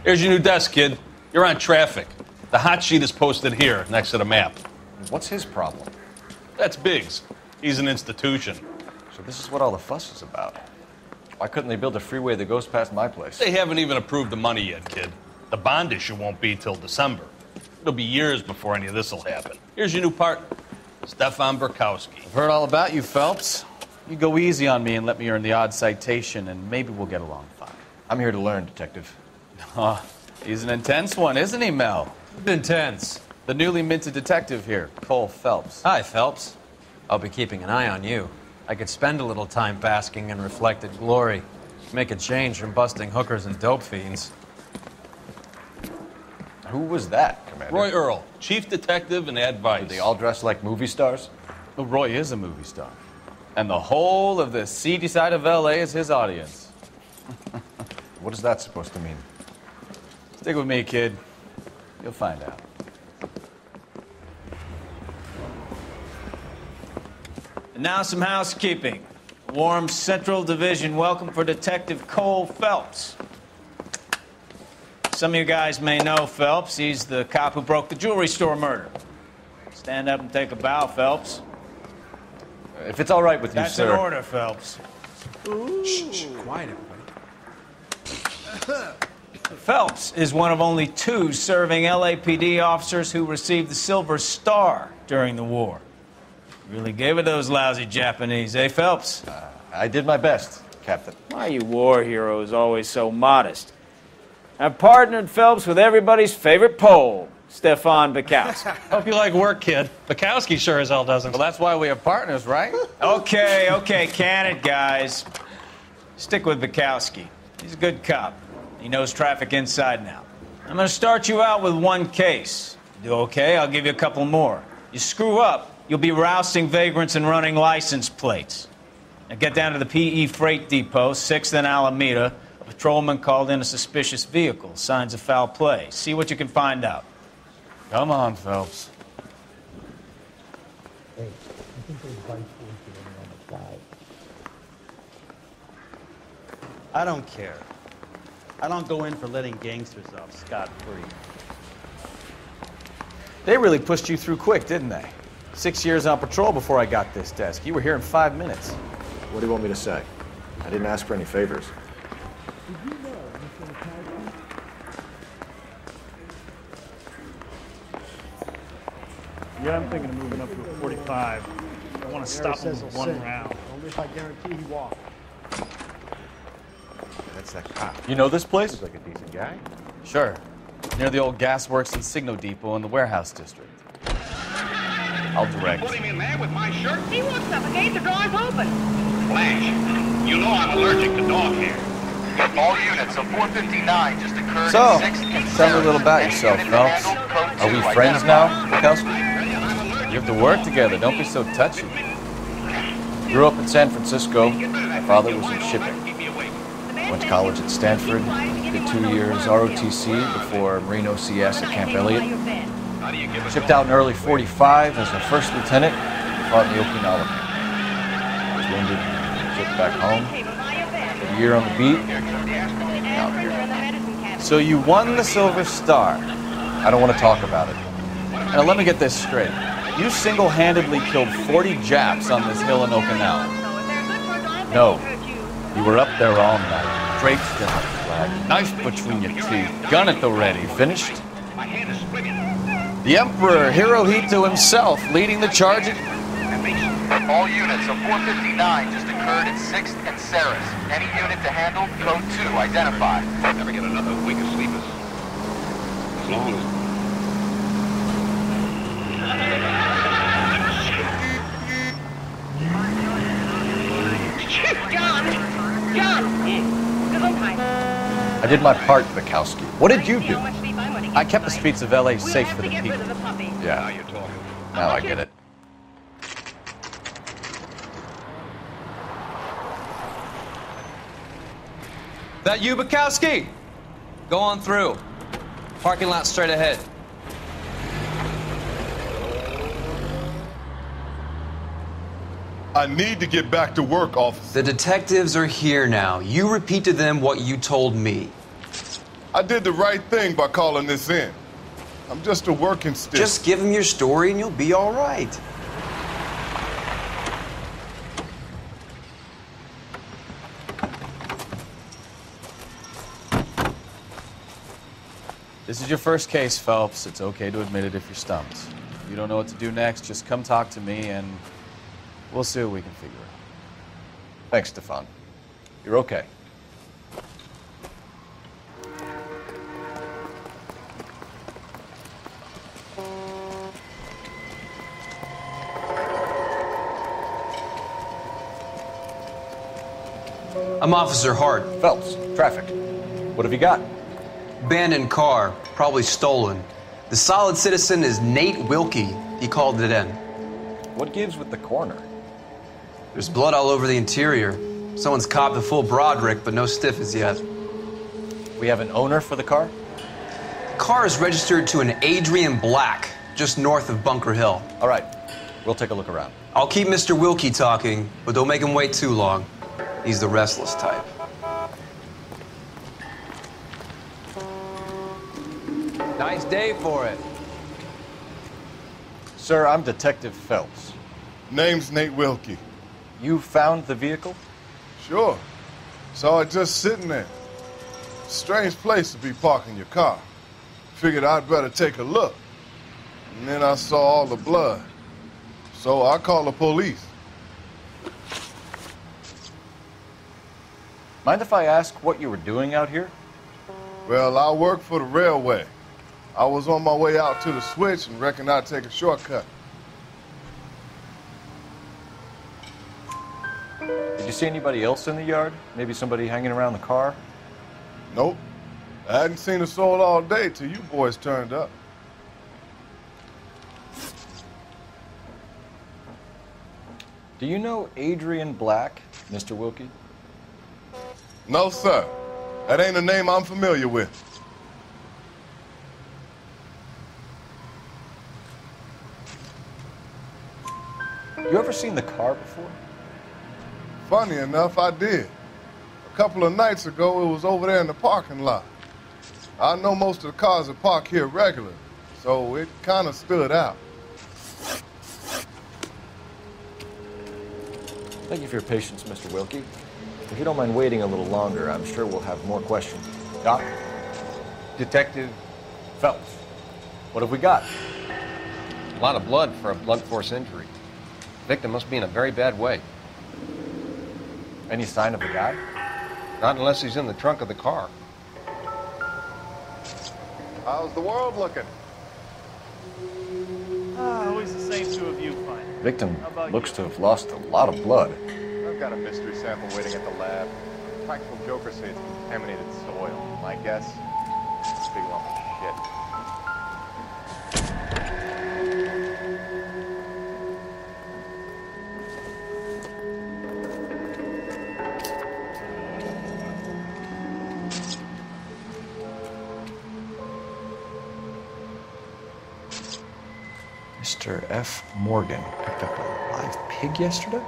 Here's your new desk, kid. You're on traffic. The hot sheet is posted here, next to the map. What's his problem? That's Biggs. He's an institution. So this is what all the fuss is about. Why couldn't they build a freeway that goes past my place? They haven't even approved the money yet, kid. The bond issue won't be till December. It'll be years before any of this will happen. Here's your new partner, Stefan Burkowski. I've heard all about you, Phelps. You go easy on me and let me earn the odd citation, and maybe we'll get along fine. I'm here to learn, Detective. Oh, he's an intense one, isn't he, Mel? Intense. The newly minted detective here, Cole Phelps. Hi, Phelps. I'll be keeping an eye on you. I could spend a little time basking in reflected glory. Make a change from busting hookers and dope fiends. Who was that, Commander? Roy Earl, chief detective and advice. Do they all dress like movie stars? Well, Roy is a movie star. And the whole of the seedy side of L.A. is his audience. What is that supposed to mean? Stick with me, kid. You'll find out. And now some housekeeping. Warm Central Division welcome for Detective Cole Phelps. Some of you guys may know Phelps. He's the cop who broke the jewelry store murder. Stand up and take a bow, Phelps. If it's all right with you, That's sir. an order, Phelps. Shh, quiet, everybody. Phelps is one of only 2 serving LAPD officers who received the Silver Star during the war. Really gave it those lousy Japanese, eh, Phelps? I did my best, Captain. Why are you war heroes always so modest? I've partnered Phelps with everybody's favorite Pole, Stefan Burkowski. Hope you like work, kid. Bukowski sure as hell doesn't. Well, that's why we have partners, right? Okay, can it, guys. Stick with Bukowski. He's a good cop. He knows traffic inside now. I'm going to start you out with 1 case. You do okay, I'll give you a couple more. You screw up, you'll be rousting vagrants and running license plates. Now get down to the PE Freight Depot, 6th and Alameda. A patrolman called in a suspicious vehicle. Signs of foul play. See what you can find out. Come on, Phelps. Hey, I think there's vice on the side. I don't care. I don't go in for letting gangsters off scot-free. They really pushed you through quick, didn't they? 6 years on patrol before I got this desk. You were here in 5 minutes. What do you want me to say? I didn't ask for any favors. Did you know, Mr. Burkowski? Yeah, I'm thinking of moving up to a 45. I want to stop him with 1 round. Only if I guarantee he walks. That's that cop. You know this place? He's like a decent guy. Sure. Near the old gas works and Signo Depot in the warehouse district. I'll direct. Put him in there with my shirt. He won't suffocate. The door's open. Flash, you know I'm allergic to dog hair. All units of 459 just occurred So, in 6th and tell me a little about Any yourself, unit Phelps. handled, code Are we 2, friends identify. now, Burkowski? You have to work together. Don't be so touchy. Grew up in San Francisco. My father was in shipping. Went to college at Stanford. Did 2 years ROTC before Marine OCS at Camp Elliott. Shipped out in early 45 as a first lieutenant. Fought in the Okinawa camp. Was wounded. Shipped back home. Did a year on the beat. Out here. So you won the Silver Star. I don't want to talk about it. Now let me get this straight. You single-handedly killed 40 Japs on this hill in Okinawa. No. You were up there all night, draped in a flag, knife between your teeth, gun at the ready. Finished? The Emperor Hirohito himself leading the charge at... All units of 459 just occurred in 6th and Saris. Any unit to handle, code 2, identify. Never get another week of sleep as long as... I did my part, Bukowski. What did you do? I kept the streets of L.A. safe for the people. Yeah, now I get it. That you, Bukowski? Go on through. Parking lot straight ahead. I need to get back to work, officer. The detectives are here now. You repeat to them what you told me. I did the right thing by calling this in. I'm just a working stick. Just give him your story and you'll be all right. This is your first case, Phelps. It's okay to admit it if you're stumped. If you don't know what to do next, just come talk to me and we'll see what we can figure out. Thanks, Stefan. You're okay. I'm Officer Hart. Phelps, traffic. What have you got? Abandoned car, probably stolen. The solid citizen is Nate Wilkie. He called it in. What gives with the coroner? There's blood all over the interior. Someone's copped a full Broderick, but no stiff as yet. We have an owner for the car? Car is registered to an Adrian Black, just north of Bunker Hill. All right, we'll take a look around. I'll keep Mr. Wilkie talking, but don't make him wait too long. He's the restless type. Nice day for it. Sir, I'm Detective Phelps. Name's Nate Wilkie. You found the vehicle? Sure. Saw it just sitting there. Strange place to be parking your car. Figured I'd better take a look. And then I saw all the blood. So I called the police. Mind if I ask what you were doing out here? Well, I work for the railway. I was on my way out to the switch and reckoned I'd take a shortcut. Did you see anybody else in the yard? Maybe somebody hanging around the car? Nope. I hadn't seen a soul all day till you boys turned up. Do you know Adrian Black, Mr. Wilkie? No, sir. That ain't a name I'm familiar with. You ever seen the car before? Funny enough, I did. A couple of nights ago, it was over there in the parking lot. I know most of the cars are parked here regularly, so it kind of stood out. Thank you for your patience, Mr. Wilkie. If you don't mind waiting a little longer, I'm sure we'll have more questions. Doc? Detective Phelps. What have we got? a lot of blood for a blunt force injury. Victim must be in a very bad way. Any sign of the guy? Not unless he's in the trunk of the car. How's the world looking? Always the same two of you find. Victim looks to have lost a lot of blood. I've got a mystery sample waiting at the lab. Practical jokers say it's contaminated soil. My guess? Big lump of shit. Mr. F. Morgan picked up a live pig yesterday?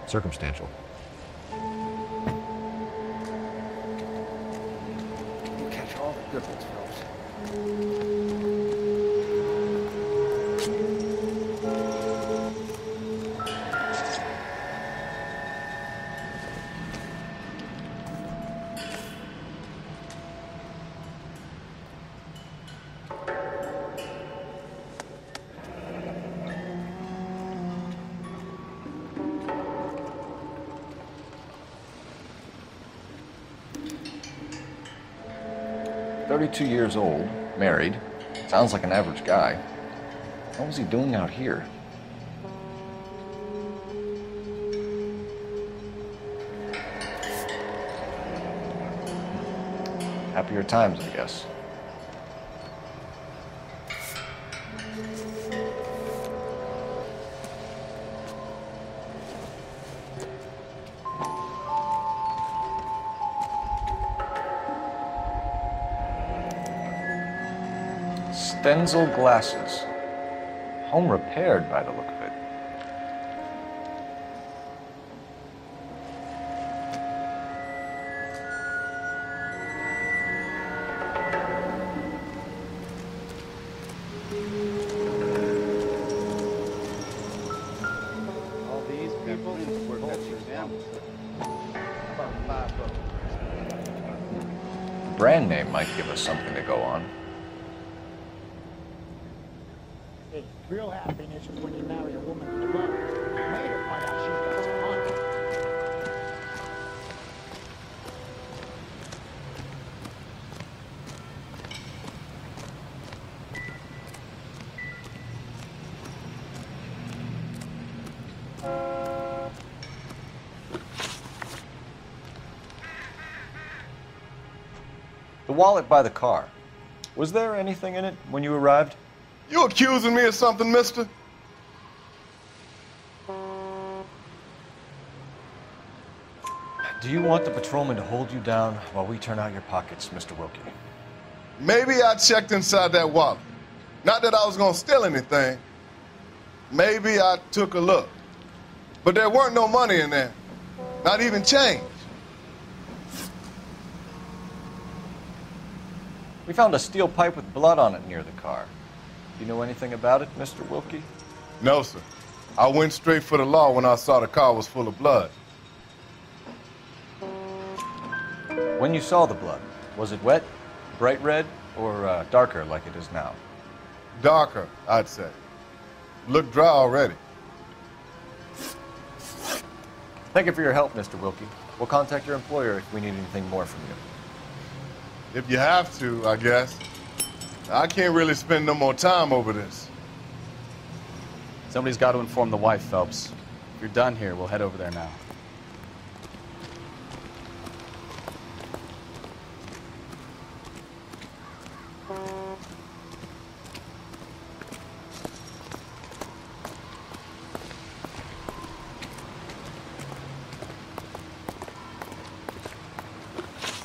Circumstantial. Catch all the good ones, Phelps. "32 years old, married, sounds like an average guy. What was he doing out here?" Happier times, I guess. Stenzel glasses. Home repaired by the look of it. brand name might give us something to go on. Hey, real happiness is when you marry a woman you love. Made her find out she's got some money. The wallet by the car. Was there anything in it when you arrived? You accusing me of something, mister? Do you want the patrolman to hold you down while we turn out your pockets, Mr. Wilkie? Maybe I checked inside that wallet. Not that I was gonna steal anything. Maybe I took a look. But there weren't no money in there. Not even change. We found a steel pipe with blood on it near the car. Do you know anything about it, Mr. Wilkie? No, sir. I went straight for the law when I saw the car was full of blood. When you saw the blood, was it wet, bright red, or darker like it is now? Darker, I'd say. Looked dry already. Thank you for your help, Mr. Wilkie. We'll contact your employer if we need anything more from you. If you have to, I guess. I can't really spend no more time over this. Somebody's got to inform the wife, Phelps. If you're done here, we'll head over there now.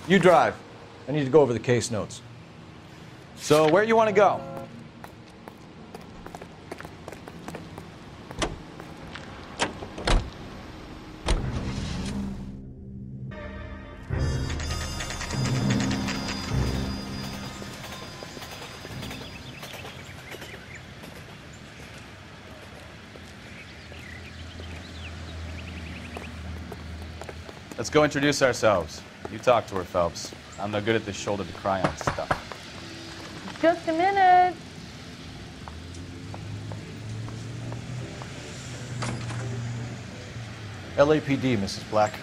You drive. I need to go over the case notes. So, where you want to go? Let's go introduce ourselves. You talk to her, Phelps. I'm no good at this shoulder to cry on stuff. Just a minute. LAPD, Mrs. Black.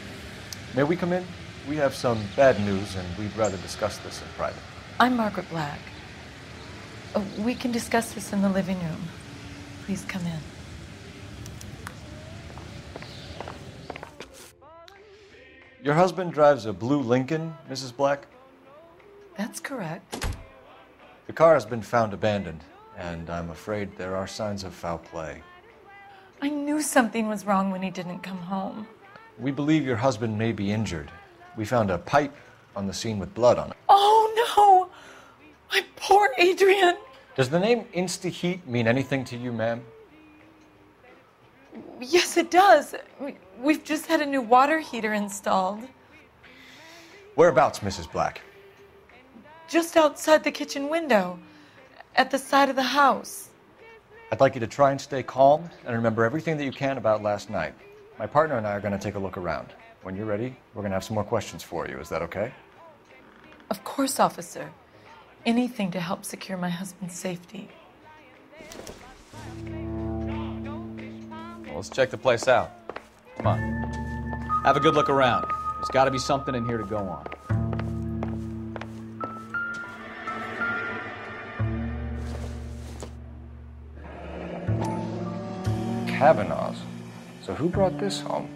May we come in? We have some bad news, and we'd rather discuss this in private. I'm Margaret Black. We can discuss this in the living room. Please come in. Your husband drives a blue Lincoln, Mrs. Black? That's correct. The car has been found abandoned, and I'm afraid there are signs of foul play. I knew something was wrong when he didn't come home. We believe your husband may be injured. We found a pipe on the scene with blood on it. Oh, no! My poor Adrian! Does the name Insta-Heat mean anything to you, ma'am? Yes, it does. We've just had a new water heater installed. Whereabouts, Mrs. Black? Just outside the kitchen window, at the side of the house. I'd like you to try and stay calm and remember everything that you can about last night. My partner and I are going to take a look around. When you're ready, we're going to have some more questions for you. Is that okay? Of course, officer. Anything to help secure my husband's safety. Well, let's check the place out. Come on. Have a good look around. There's got to be something in here to go on. Kavanaugh's. So who brought this home?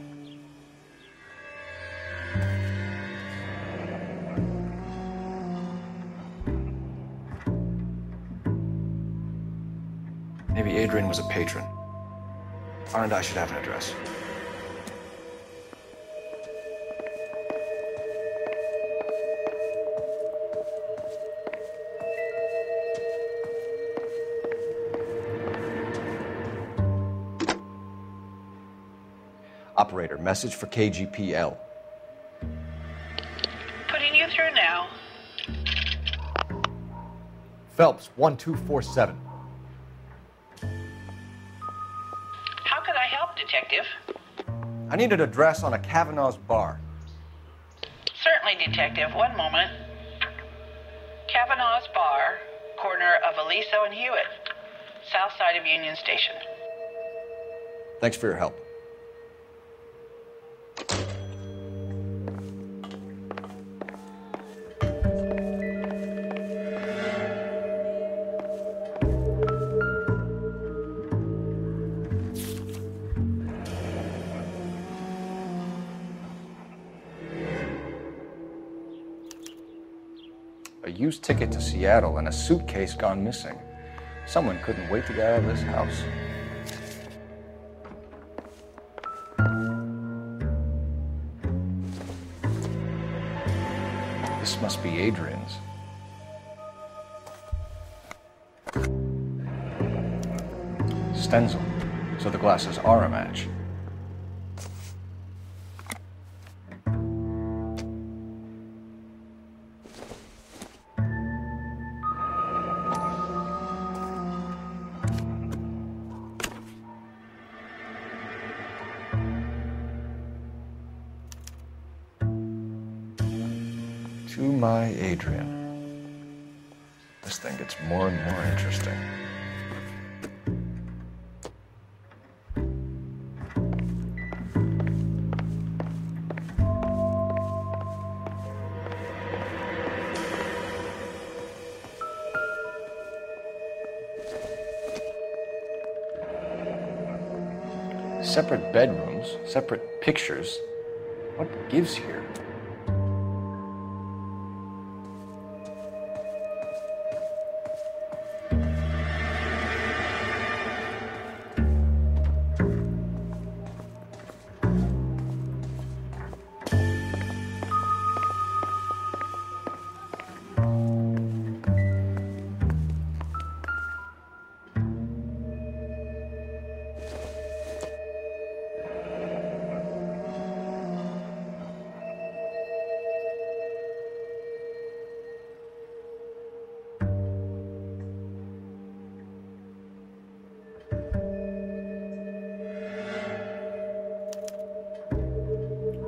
Maybe Adrian was a patron. R&I should have an address. Operator, message for KGPL. Putting you through now. Phelps, 1247. How could I help, Detective? I need an address on a Kavanaugh's bar. Certainly, Detective. One moment. Kavanaugh's Bar, corner of Aliso and Hewitt, south side of Union Station. Thanks for your help. A used ticket to Seattle and a suitcase gone missing. Someone couldn't wait to get out of this house. This must be Adrian's. Stencil, so the glasses are a match. To my Adrian. This thing gets more and more interesting. Separate bedrooms, separate pictures. What gives here?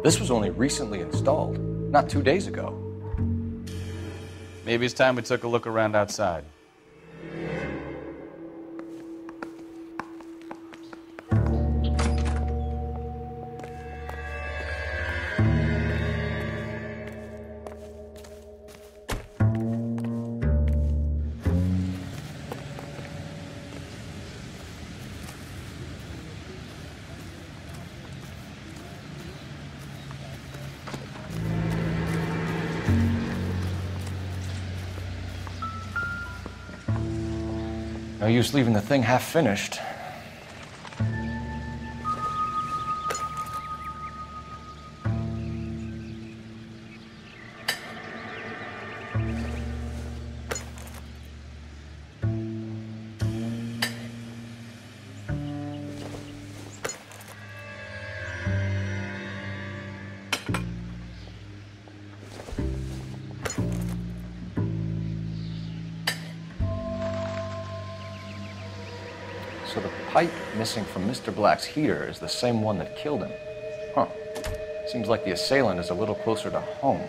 This was only recently installed, not 2 days ago. Maybe it's time we took a look around outside. No use leaving the thing half finished. So the pipe missing from Mr. Black's heater is the same one that killed him. Huh. Seems like the assailant is a little closer to home.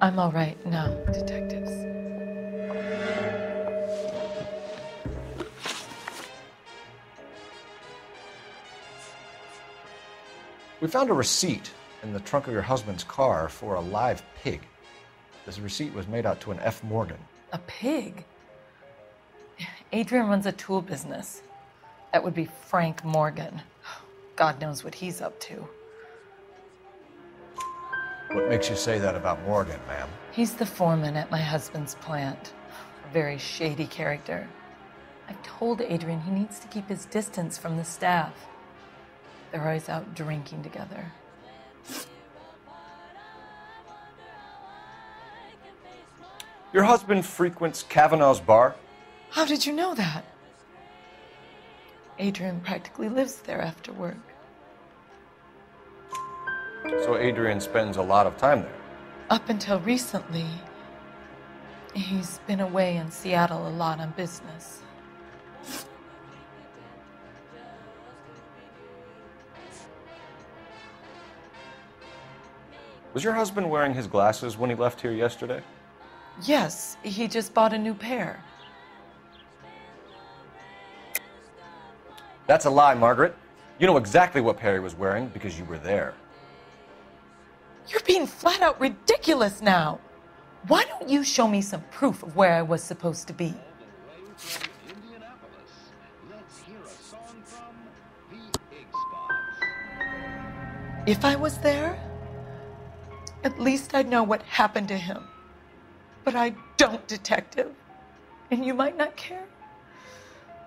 I'm all right now, detectives. We found a receipt in the trunk of your husband's car for a live pig. This receipt was made out to an F. Morgan. A pig? Adrian runs a tool business. That would be Frank Morgan. God knows what he's up to. What makes you say that about Morgan, ma'am? He's the foreman at my husband's plant. A very shady character. I've told Adrian he needs to keep his distance from the staff. They're always out drinking together. Your husband frequents Kavanaugh's bar? How did you know that? Adrian practically lives there after work. So Adrian spends a lot of time there? Up until recently, he's been away in Seattle a lot on business. Was your husband wearing his glasses when he left here yesterday? Yes, he just bought a new pair. That's a lie, Margaret. You know exactly what pair he was wearing because you were there. You're being flat out ridiculous now. Why don't you show me some proof of where I was supposed to be? If I was there, at least I'd know what happened to him. But I don't, Detective. And you might not care.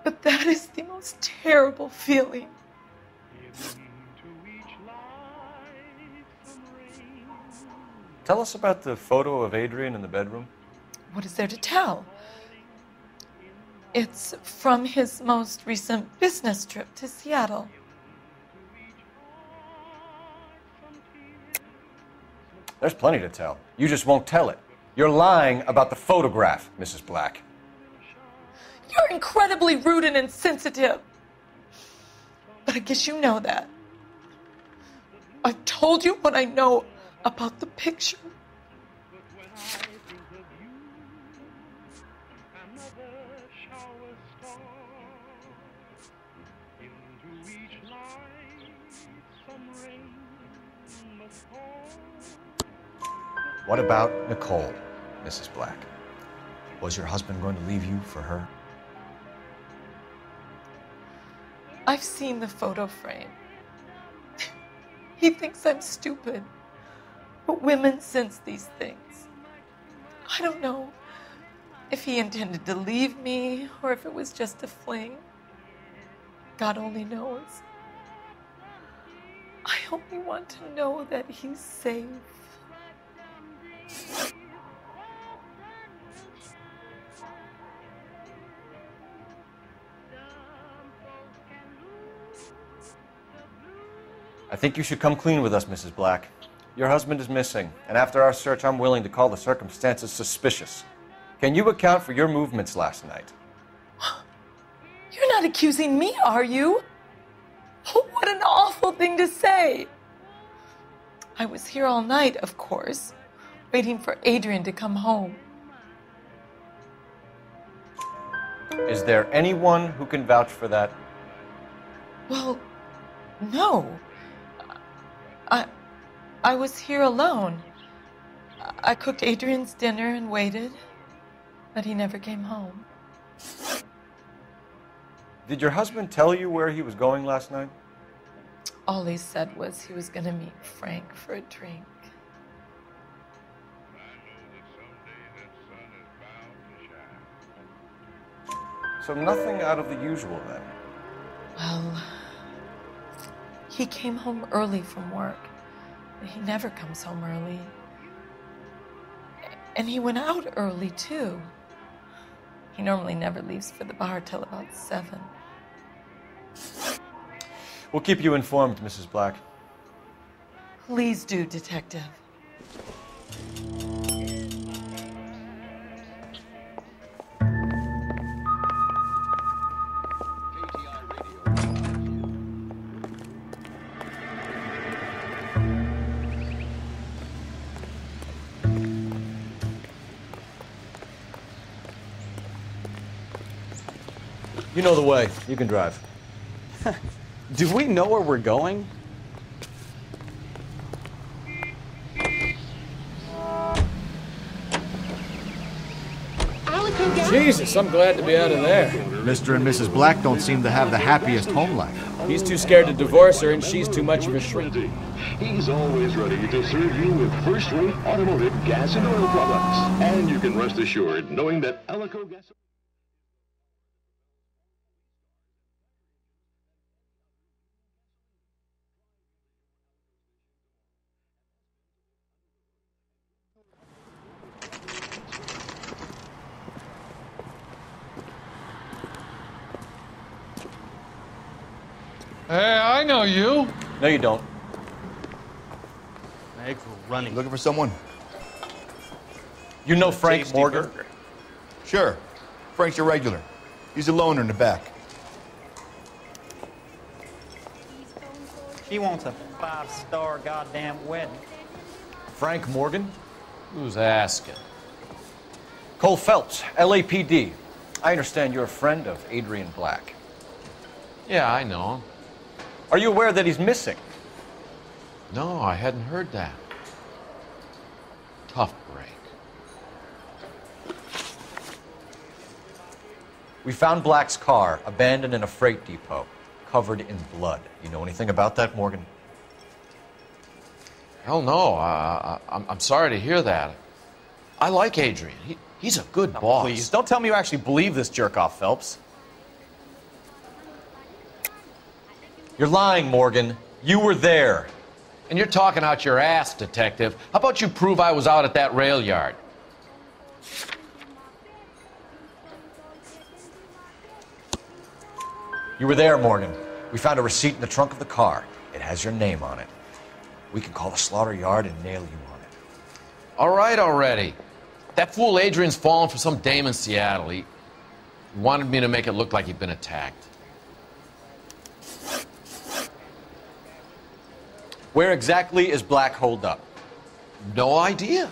But that is the most terrible feeling. Tell us about the photo of Adrian in the bedroom. What is there to tell? It's from his most recent business trip to Seattle. There's plenty to tell. You just won't tell it. You're lying about the photograph, Mrs. Black. You're incredibly rude and insensitive. But I guess you know that. I've told you what I know about the picture. What about Nicole, Mrs. Black? Was your husband going to leave you for her? I've seen the photo frame. He thinks I'm stupid. But women sense these things. I don't know if he intended to leave me or if it was just a fling. God only knows. I only want to know that he's safe. I think you should come clean with us, Mrs. Black. Your husband is missing, and after our search, I'm willing to call the circumstances suspicious. Can you account for your movements last night? You're not accusing me, are you? What an awful thing to say. I was here all night, of course, waiting for Adrian to come home. Is there anyone who can vouch for that? Well, no. I was here alone. I cooked Adrian's dinner and waited, but he never came home. Did your husband tell you where he was going last night? All he said was he was going to meet Frank for a drink. So nothing out of the usual then? Well, he came home early from work. He never comes home early. And he went out early, too. He normally never leaves for the bar till about 7. We'll keep you informed, Mrs. Black. Please do, Detective. You know the way. You can drive. Do we know where we're going? Jesus, I'm glad to be out of there. Mr. and Mrs. Black don't seem to have the happiest home life. He's too scared to divorce her, and she's too much of a shrink. He's always ready to serve you with first-rate automotive gas and oil products. And you can rest assured knowing that Alico Gas... Hey, I know you. No, you don't. My eggs were running. Looking for someone? You know Frank Morgan? Sure. Frank's a regular. He's a loner in the back. She wants a 5-star goddamn wedding. Frank Morgan? Who's asking? Cole Phelps, LAPD. I understand you're a friend of Adrian Black. Yeah, I know him. Are you aware that he's missing? No, I hadn't heard that. Tough break. We found Black's car abandoned in a freight depot, covered in blood. You know anything about that, Morgan? Hell no. I'm sorry to hear that. I like Adrian. He's a good boss. Please, don't tell me you actually believe this jerk-off, Phelps. You're lying, Morgan. You were there. And you're talking out your ass, detective. How about you prove I was out at that rail yard? You were there, Morgan. We found a receipt in the trunk of the car. It has your name on it. We can call the slaughter yard and nail you on it. All right already. That fool Adrian's fallen for some dame in Seattle. He wanted me to make it look like he'd been attacked. Where exactly is Black holed up? No idea.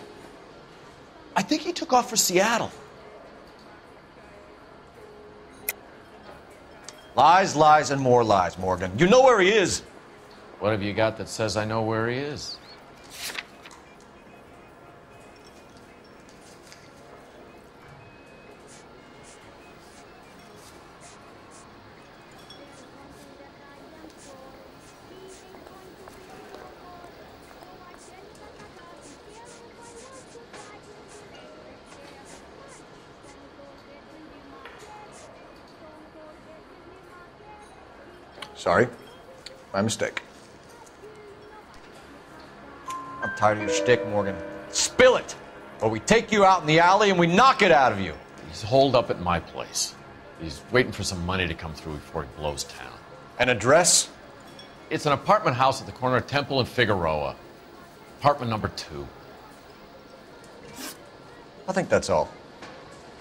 I think he took off for Seattle. Lies, lies, and more lies, Morgan. You know where he is. What have you got that says I know where he is? Sorry. My mistake. I'm tired of your shtick, Morgan. Spill it! Or we take you out in the alley and we knock it out of you. He's holed up at my place. He's waiting for some money to come through before he blows town. An address? It's an apartment house at the corner of Temple and Figueroa. Apartment number 2. I think that's all.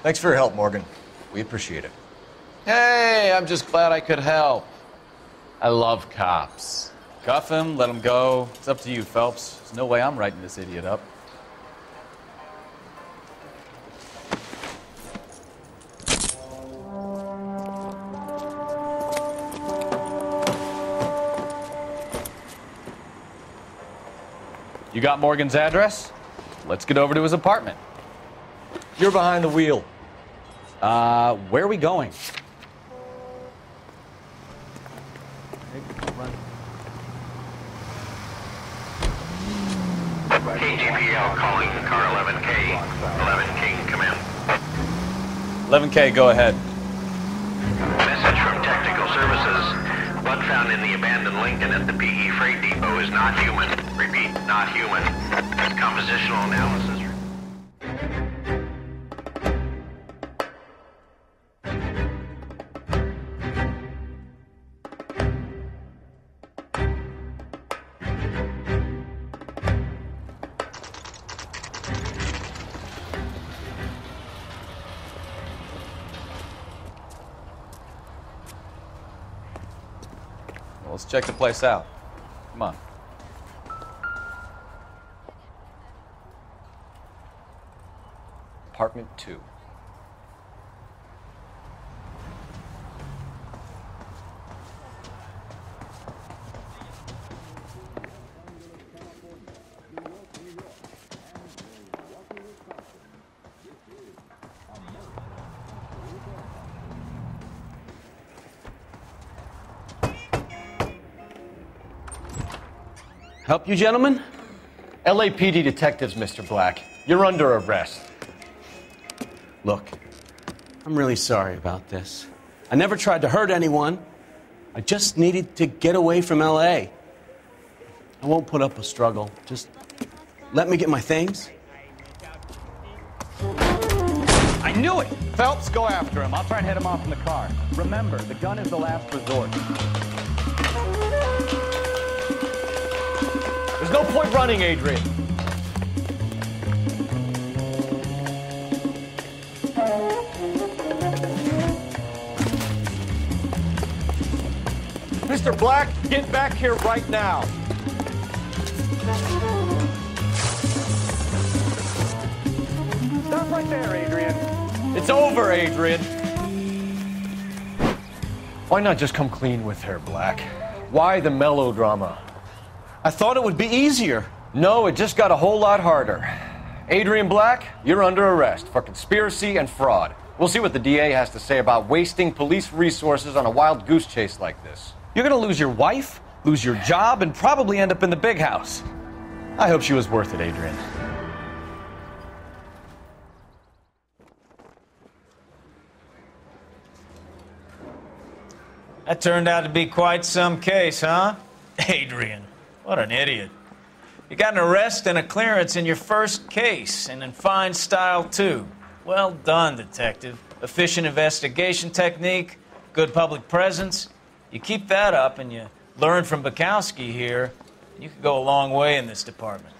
Thanks for your help, Morgan. We appreciate it. Hey, I'm just glad I could help. I love cops. Cuff him, let him go. It's up to you, Phelps. There's no way I'm writing this idiot up. You got Morgan's address? Let's get over to his apartment. You're behind the wheel. Where are we going? KGPL calling car 11K. 11K, come in. 11K, go ahead. Message from Technical Services. Blood found in the abandoned Lincoln at the PE Freight Depot is not human. Repeat, not human. Compositional analysis. Well, let's check the place out. Come on. Apartment 2. Help you, gentlemen? LAPD detectives, Mr. Black. You're under arrest. Look, I'm really sorry about this. I never tried to hurt anyone. I just needed to get away from L.A. I won't put up a struggle. Just let me get my things. I knew it! Phelps, go after him. I'll try and head him off in the car. Remember, the gun is the last resort. There's no point running, Adrian. Mr. Black, get back here right now. Stop right there, Adrian. It's over, Adrian. Why not just come clean with her, Black? Why the melodrama? I thought it would be easier. No, it just got a whole lot harder. Adrian Black, you're under arrest for conspiracy and fraud. We'll see what the DA has to say about wasting police resources on a wild goose chase like this. You're gonna lose your wife, lose your job, and probably end up in the big house. I hope she was worth it, Adrian. That turned out to be quite some case, huh? Adrian, what an idiot. You got an arrest and a clearance in your first case, and in fine style, too. Well done, detective. Efficient investigation technique, good public presence. You keep that up and you learn from Bukowski here, you could go a long way in this department.